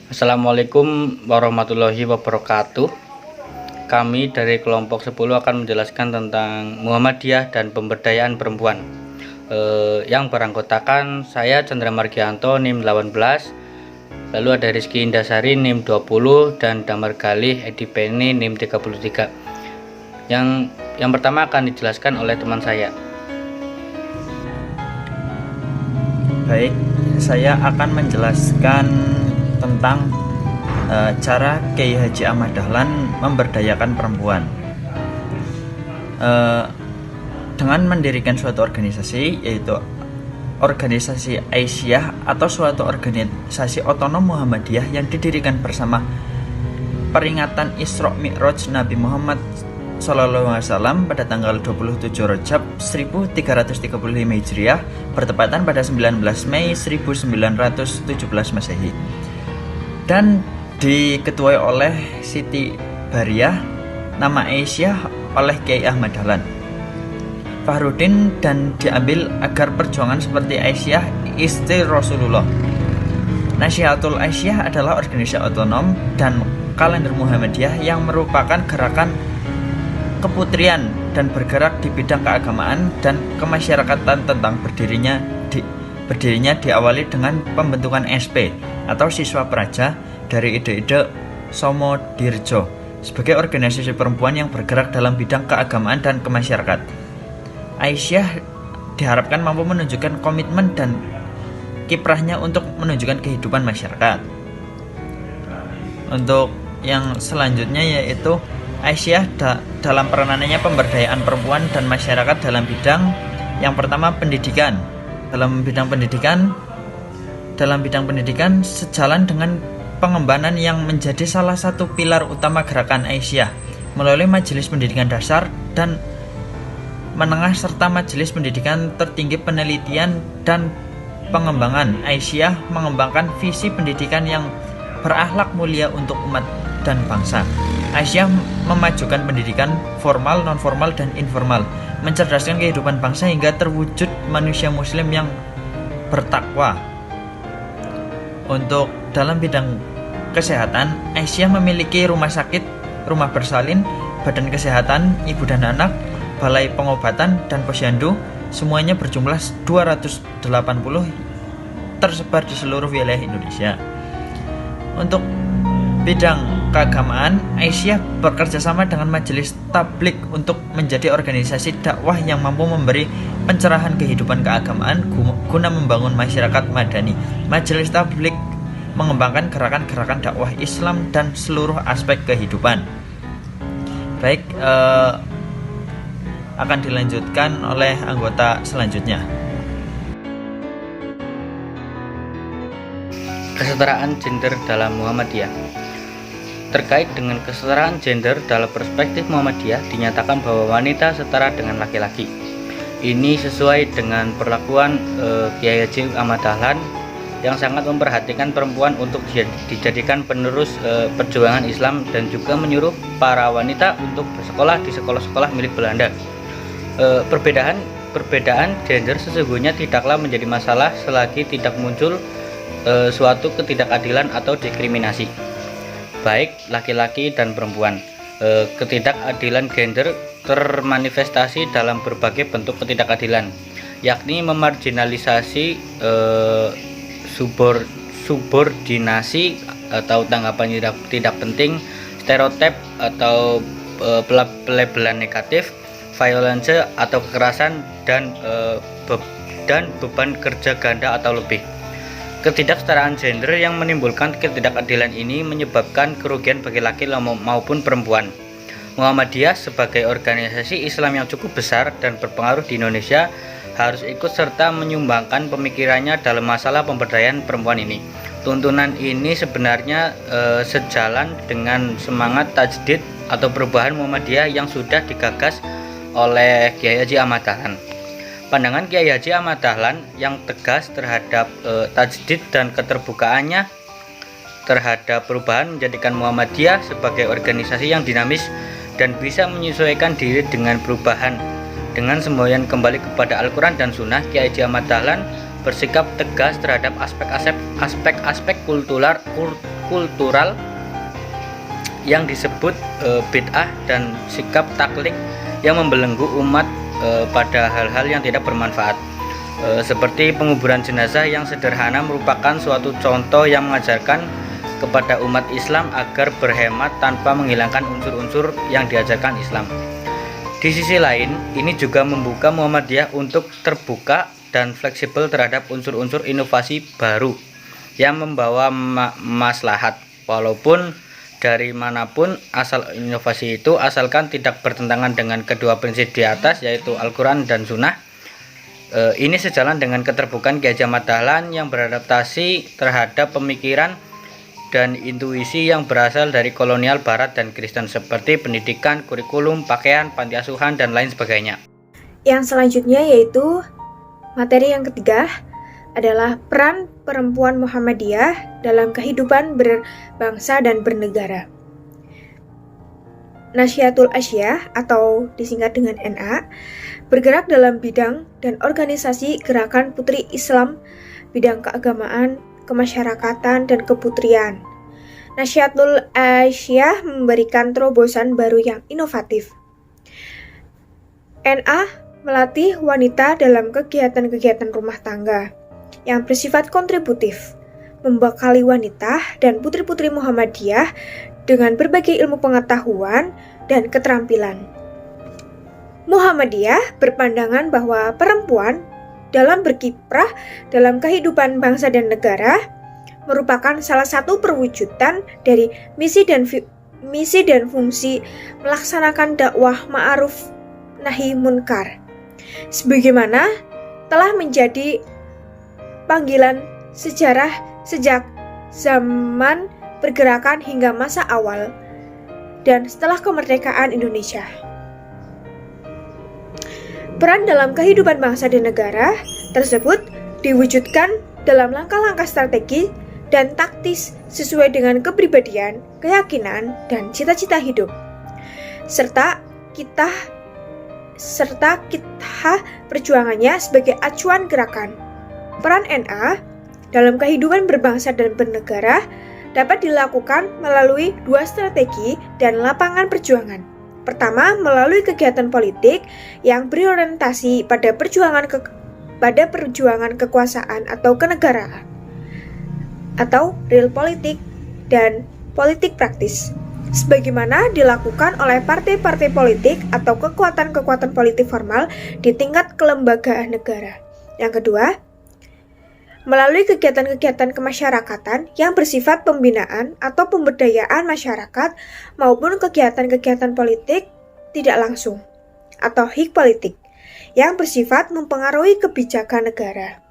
Assalamualaikum warahmatullahi wabarakatuh. Kami dari kelompok 10 akan menjelaskan tentang Muhammadiyah dan pemberdayaan perempuan. Yang beranggotakan saya Chandra Margianto NIM 18, lalu ada Rizky Indasari NIM 20 dan Damar Galih Edi Penny NIM 33. Yang pertama akan dijelaskan oleh teman saya. Baik, saya akan menjelaskan tentang cara Kiai Haji Ahmad Dahlan memberdayakan perempuan dengan mendirikan suatu organisasi, yaitu organisasi Aisyah atau suatu organisasi otonom Muhammadiyah yang didirikan bersama peringatan Isra Mi'raj Nabi Muhammad SAW pada tanggal 27 Rajab 1335 Hijriah bertepatan pada 19 Mei 1917 Masehi, dan diketuai oleh Siti Bariyah, nama Aisyah oleh Kiai Ahmad Dahlan Fahrudin, dan diambil agar perjuangan seperti Aisyah istri Rasulullah. Nasyiatul Aisyah adalah organisasi otonom dan kalender Muhammadiyah yang merupakan gerakan keputrian dan bergerak di bidang keagamaan dan kemasyarakatan. Tentang berdirinya diawali dengan pembentukan SP atau siswa praja dari ide-ide Somodirjo sebagai organisasi perempuan yang bergerak dalam bidang keagamaan dan kemasyarakatan. Aisyah diharapkan mampu menunjukkan komitmen dan kiprahnya untuk menunjukkan kehidupan masyarakat. Untuk yang selanjutnya yaitu Aisyah dalam peranannya pemberdayaan perempuan dan masyarakat dalam bidang yang pertama pendidikan. Dalam bidang pendidikan sejalan dengan pengembangan yang menjadi salah satu pilar utama gerakan Aisyah melalui Majelis Pendidikan Dasar dan Menengah serta Majelis Pendidikan Tertinggi Penelitian dan Pengembangan. Aisyah mengembangkan visi pendidikan yang berakhlak mulia untuk umat dan bangsa. Aisyah memajukan pendidikan formal, non-formal, dan informal, mencerdaskan kehidupan bangsa hingga terwujud manusia muslim yang bertakwa. Untuk dalam bidang kesehatan, Aisyah memiliki rumah sakit, rumah bersalin, badan kesehatan ibu dan anak, balai pengobatan, dan posyandu, semuanya berjumlah 280 tersebar di seluruh wilayah Indonesia. Untuk bidang keagamaan, Aisyah bekerja sama dengan Majelis Tabligh untuk menjadi organisasi dakwah yang mampu memberi pencerahan kehidupan keagamaan guna membangun masyarakat madani. Majelis Tabligh mengembangkan gerakan-gerakan dakwah Islam dan seluruh aspek kehidupan. Baik, akan dilanjutkan oleh anggota selanjutnya. Kesetaraan gender dalam Muhammadiyah. Terkait dengan kesetaraan gender dalam perspektif Muhammadiyah, dinyatakan bahwa wanita setara dengan laki-laki. Ini sesuai dengan perlakuan Kiai Haji Ahmad Dahlan yang sangat memperhatikan perempuan untuk dijadikan penerus perjuangan Islam, dan juga menyuruh para wanita untuk bersekolah di sekolah-sekolah milik Belanda. Perbedaan gender sesungguhnya tidaklah menjadi masalah selagi tidak muncul suatu ketidakadilan atau diskriminasi, baik laki-laki dan perempuan. Ketidakadilan gender termanifestasi dalam berbagai bentuk ketidakadilan, yakni memarginalisasi, subordinasi atau tanggapan tidak penting, stereotip atau pelabelan negatif, violence atau kekerasan, dan beban kerja ganda atau lebih. Ketidaksetaraan gender yang menimbulkan ketidakadilan ini menyebabkan kerugian bagi laki-laki maupun perempuan. Muhammadiyah sebagai organisasi Islam yang cukup besar dan berpengaruh di Indonesia harus ikut serta menyumbangkan pemikirannya dalam masalah pemberdayaan perempuan ini. Tuntunan ini sebenarnya sejalan dengan semangat tajdid atau perubahan Muhammadiyah yang sudah digagas oleh Kiai Haji Ahmad Dahlan. Pandangan Kiai Haji Ahmad Dahlan yang tegas terhadap tajdid dan keterbukaannya terhadap perubahan menjadikan Muhammadiyah sebagai organisasi yang dinamis dan bisa menyesuaikan diri dengan perubahan. Dengan semboyan kembali kepada Al-Quran dan Sunnah, Kiai Haji Ahmad Dahlan bersikap tegas terhadap aspek-aspek kultural yang disebut bid'ah dan sikap taklid yang membelenggu umat pada hal-hal yang tidak bermanfaat. Seperti penguburan jenazah yang sederhana merupakan suatu contoh yang mengajarkan kepada umat Islam agar berhemat tanpa menghilangkan unsur-unsur yang diajarkan Islam. Di sisi lain, ini juga membuka Muhammadiyah untuk terbuka dan fleksibel terhadap unsur-unsur inovasi baru yang membawa maslahat, walaupun dari manapun asal inovasi itu, asalkan tidak bertentangan dengan kedua prinsip di atas, yaitu Al-Quran dan Sunnah. Ini sejalan dengan keterbukaan Ki Haji Ahmad Dahlan yang beradaptasi terhadap pemikiran dan intuisi yang berasal dari kolonial Barat dan Kristen, seperti pendidikan, kurikulum, pakaian, panti asuhan, dan lain sebagainya. Yang selanjutnya yaitu materi yang ketiga adalah peran perempuan Muhammadiyah dalam kehidupan berbangsa dan bernegara. Nahdlatul Asyiyah atau disingkat dengan NA bergerak dalam bidang dan organisasi gerakan putri Islam, bidang keagamaan, kemasyarakatan, dan keputrian. Nahdlatul Asyiyah memberikan terobosan baru yang inovatif. NA melatih wanita dalam kegiatan-kegiatan rumah tangga yang bersifat kontributif, membekali wanita dan putri-putri Muhammadiyah dengan berbagai ilmu pengetahuan dan keterampilan. Muhammadiyah berpandangan bahwa perempuan dalam berkiprah dalam kehidupan bangsa dan negara merupakan salah satu perwujudan dari misi dan fungsi melaksanakan dakwah ma'ruf nahi munkar, sebagaimana telah menjadi panggilan sejarah sejak zaman pergerakan hingga masa awal dan setelah kemerdekaan Indonesia. Peran dalam kehidupan bangsa dan negara tersebut diwujudkan dalam langkah-langkah strategi dan taktis sesuai dengan kepribadian, keyakinan, dan cita-cita hidup, serta kita perjuangannya sebagai acuan gerakan. Peran NA dalam kehidupan berbangsa dan bernegara dapat dilakukan melalui dua strategi dan lapangan perjuangan. Pertama, melalui kegiatan politik yang berorientasi pada perjuangan kekuasaan atau kenegaraan, atau real politik dan politik praktis, sebagaimana dilakukan oleh partai-partai politik atau kekuatan-kekuatan politik formal di tingkat kelembagaan negara. Yang kedua, melalui kegiatan-kegiatan kemasyarakatan yang bersifat pembinaan atau pemberdayaan masyarakat maupun kegiatan-kegiatan politik tidak langsung atau hik politik yang bersifat mempengaruhi kebijakan negara.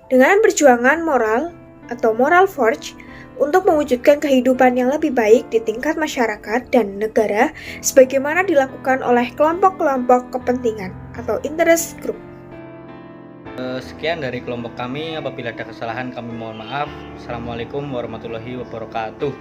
Dengan perjuangan moral atau moral forge untuk mewujudkan kehidupan yang lebih baik di tingkat masyarakat dan negara sebagaimana dilakukan oleh kelompok-kelompok kepentingan atau interest group. Sekian dari kelompok kami. Apabila ada kesalahan kami mohon maaf. Assalamualaikum warahmatullahi wabarakatuh.